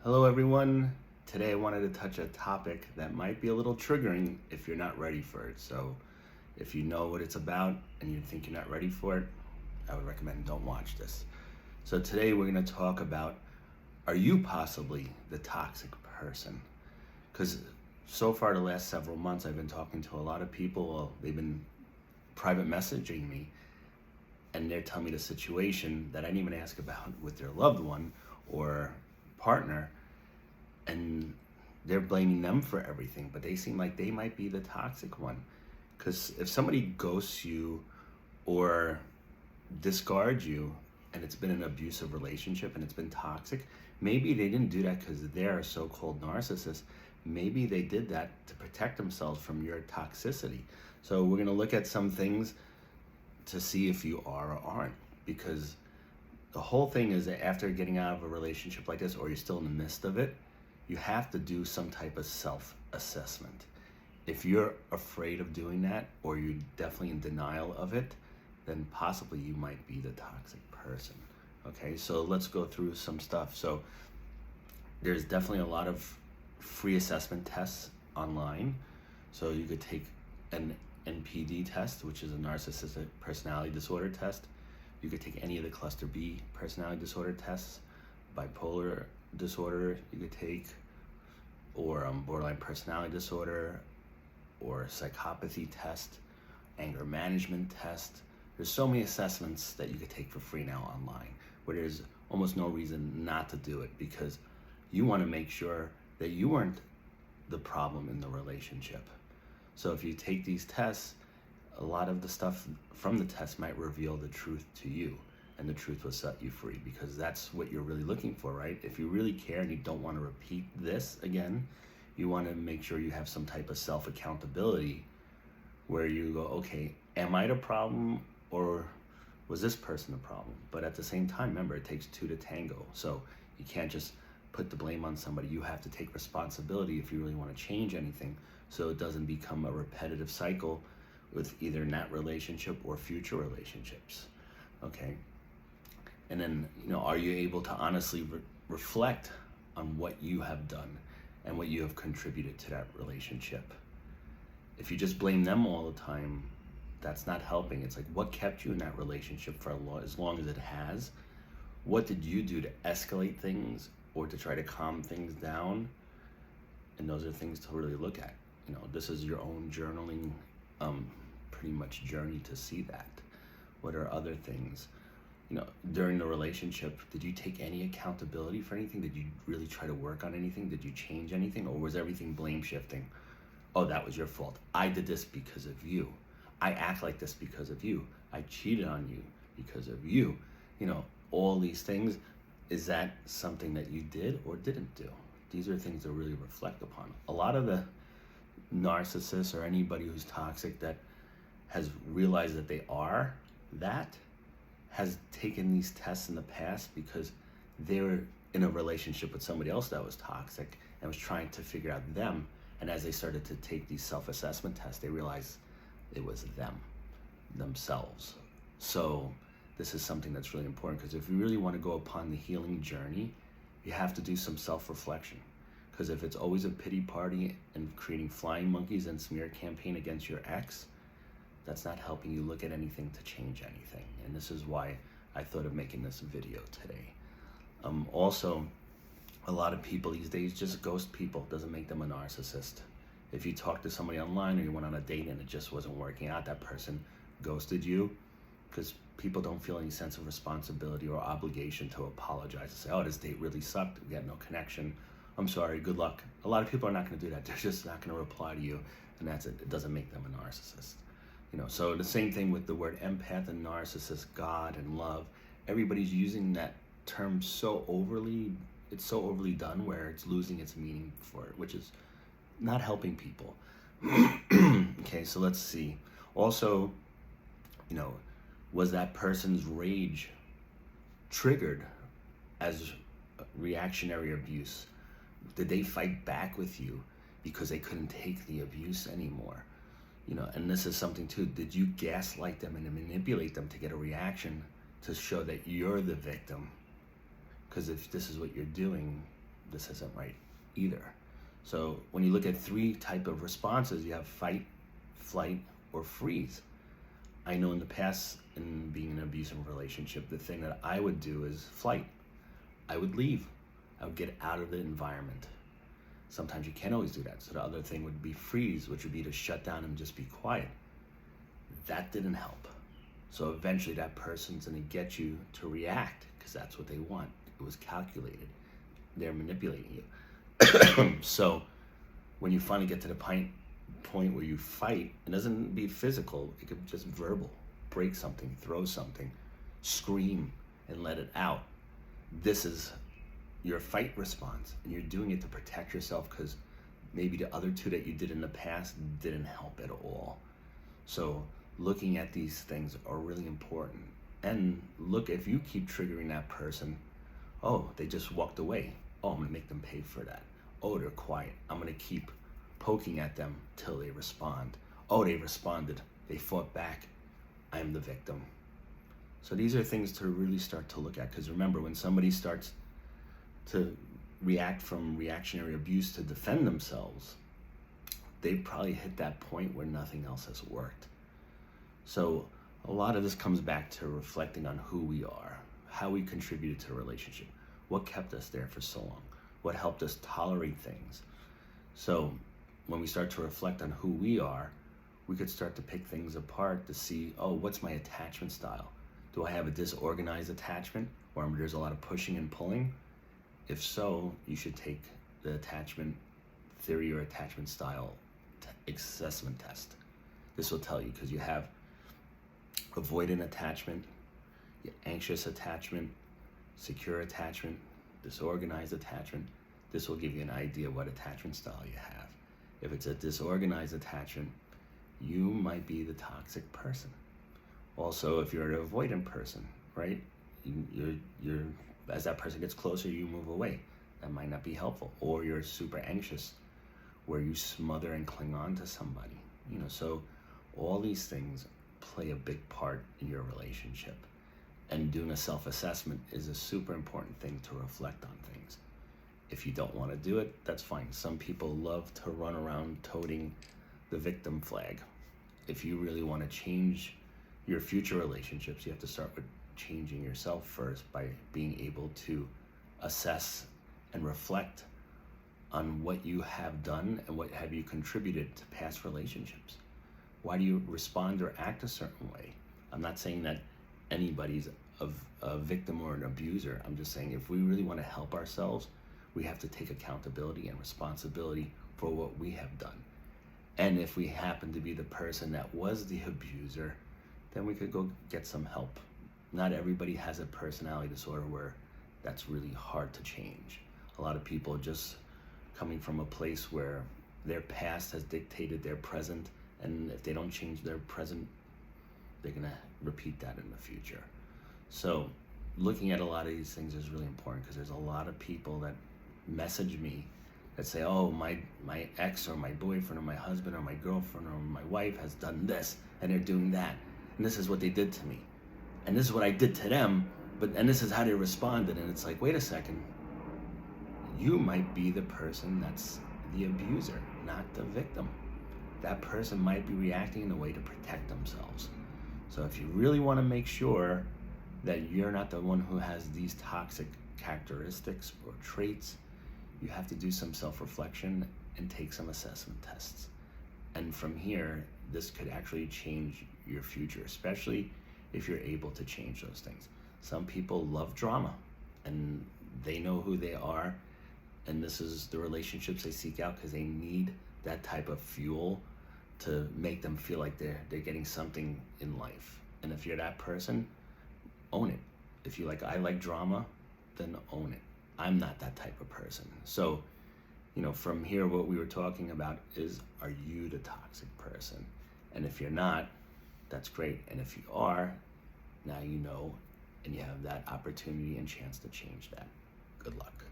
Hello everyone. Today I wanted to touch a topic that might be a little triggering if you're not ready for it. So if you know what it's about and you think you're not ready for it, I would recommend don't watch this. So today we're going to talk about, are you possibly the toxic person? Because so far the last several months I've been talking to a lot of people. They've been private messaging me and they're telling me the situation that I didn't even ask about with their loved one or partner, and they're blaming them for everything, but they seem like they might be the toxic one. Because if somebody ghosts you or discards you and it's been an abusive relationship and it's been toxic, maybe they didn't do that because they're a so-called narcissist. Maybe they did that to protect themselves from your toxicity. So we're going to look at some things to see if you are or aren't, because the whole thing is that after getting out of a relationship like this, or you're still in the midst of it, you have to do some type of self-assessment. If you're afraid of doing that, or you're definitely in denial of it, then possibly you might be the toxic person. Okay, so let's go through some stuff. So there's definitely a lot of free assessment tests online. So you could take an NPD test, which is a narcissistic personality disorder test. You could take any of the cluster B personality disorder tests, bipolar disorder you could take, or borderline personality disorder, or psychopathy test, anger management test. There's so many assessments that you could take for free now online, where there's almost no reason not to do it, because you want to make sure that you weren't the problem in the relationship. So if you take these tests, a lot of the stuff from the test might reveal the truth to you, and the truth will set you free, because that's what you're really looking for, right? If you really care and you don't want to repeat this again, you want to make sure you have some type of self-accountability where you go, okay, am I the problem, or was this person the problem? But at the same time, remember, it takes two to tango. So you can't just put the blame on somebody. You have to take responsibility if you really want to change anything, so it doesn't become a repetitive cycle with either in that relationship or future relationships. Okay. And then, are you able to honestly reflect on what you have done and what you have contributed to that relationship? If you just blame them all the time, that's not helping. It's like, what kept you in that relationship for as long as it has? What did you do to escalate things or to try to calm things down? And those are things to really look at. This is your own journaling, pretty much journey to see that. What are other things? During the relationship, did you take any accountability for anything? Did you really try to work on anything? Did you change anything? Or was everything blame shifting? Oh, that was your fault. I did this because of you. I act like this because of you. I cheated on you because of you. All these things. Is that something that you did or didn't do? These are things to really reflect upon. A lot of the narcissists or anybody who's toxic that has realized that they are that has taken these tests in the past because they were in a relationship with somebody else that was toxic and was trying to figure out them. And as they started to take these self-assessment tests, they realized it was themselves. So this is something that's really important, because if you really want to go upon the healing journey, you have to do some self-reflection. Because if it's always a pity party and creating flying monkeys and smear campaign against your ex, that's not helping you look at anything to change anything. And this is why I thought of making this video today. Also, a lot of people these days just ghost people. Doesn't make them a narcissist. If you talk to somebody online or you went on a date and it just wasn't working out, that person ghosted you, because people don't feel any sense of responsibility or obligation to apologize and say, oh, this date really sucked, we had no connection, I'm sorry, good luck. A lot of people are not going to do that. They're just not going to reply to you, and that's it. It doesn't make them a narcissist. So the same thing with the word empath and narcissist, God and love. Everybody's using that term so overly, it's so overly done where it's losing its meaning for it, which is not helping people. Okay, so let's see. Also, was that person's rage triggered as reactionary abuse? Did they fight back with you because they couldn't take the abuse anymore? And this is something too. Did you gaslight them and manipulate them to get a reaction to show that you're the victim? Because if this is what you're doing, this isn't right either. So when you look at 3 type of responses, you have fight, flight, or freeze. I know in the past, in being in an abusive relationship, the thing that I would do is flight. I would leave. I would get out of the environment. Sometimes you can't always do that. So the other thing would be freeze, which would be to shut down and just be quiet. That didn't help. So eventually that person's gonna get you to react because that's what they want. It was calculated. They're manipulating you. So when you finally get to the point where you fight, it doesn't be physical, it could be just verbal. Break something, throw something, scream and let it out. This is your fight response, and you're doing it to protect yourself because maybe the other 2 that you did in the past didn't help at all. So looking at these things are really important. And look, if you keep triggering that person, oh, they just walked away. Oh, I'm gonna make them pay for that. Oh, they're quiet. I'm gonna keep poking at them till they respond. Oh, they responded. They fought back. I'm the victim. So these are things to really start to look at, because remember, when somebody starts to react from reactionary abuse to defend themselves, they probably hit that point where nothing else has worked. So a lot of this comes back to reflecting on who we are, how we contributed to a relationship, what kept us there for so long, what helped us tolerate things. So when we start to reflect on who we are, we could start to pick things apart to see, oh, what's my attachment style? Do I have a disorganized attachment where there's a lot of pushing and pulling? If so, you should take the attachment theory or attachment style assessment test. This will tell you, because you have avoidant attachment, anxious attachment, secure attachment, disorganized attachment. This will give you an idea what attachment style you have. If it's a disorganized attachment, you might be the toxic person. Also, if you're an avoidant person, right? You're as that person gets closer, you move away. That might not be helpful. Or you're super anxious, where you smother and cling on to somebody. So all these things play a big part in your relationship. And doing a self-assessment is a super important thing to reflect on things. If you don't want to do it, that's fine. Some people love to run around toting the victim flag. If you really want to change your future relationships, you have to start with changing yourself first by being able to assess and reflect on what you have done and what have you contributed to past relationships. Why do you respond or act a certain way? I'm not saying that anybody's a victim or an abuser. I'm just saying if we really want to help ourselves, we have to take accountability and responsibility for what we have done. And if we happen to be the person that was the abuser, then we could go get some help. Not everybody has a personality disorder where that's really hard to change. A lot of people just coming from a place where their past has dictated their present, and if they don't change their present, they're gonna repeat that in the future. So looking at a lot of these things is really important, because there's a lot of people that message me that say, oh, my ex or my boyfriend or my husband or my girlfriend or my wife has done this and they're doing that, and this is what they did to me, and this is what I did to them, and this is how they responded. And it's like, wait a second, you might be the person that's the abuser, not the victim. That person might be reacting in a way to protect themselves. So if you really want to make sure that you're not the one who has these toxic characteristics or traits, you have to do some self-reflection and take some assessment tests. And from here, this could actually change your future, especially if you're able to change those things. Some people love drama, and they know who they are, and this is the relationships they seek out because they need that type of fuel to make them feel like they're getting something in life. And if you're that person, own it. If you I like drama, then own it. I'm not that type of person. So, from here, what we were talking about is, are you the toxic person? And if you're not, that's great. And if you are, now you know, and you have that opportunity and chance to change that. Good luck.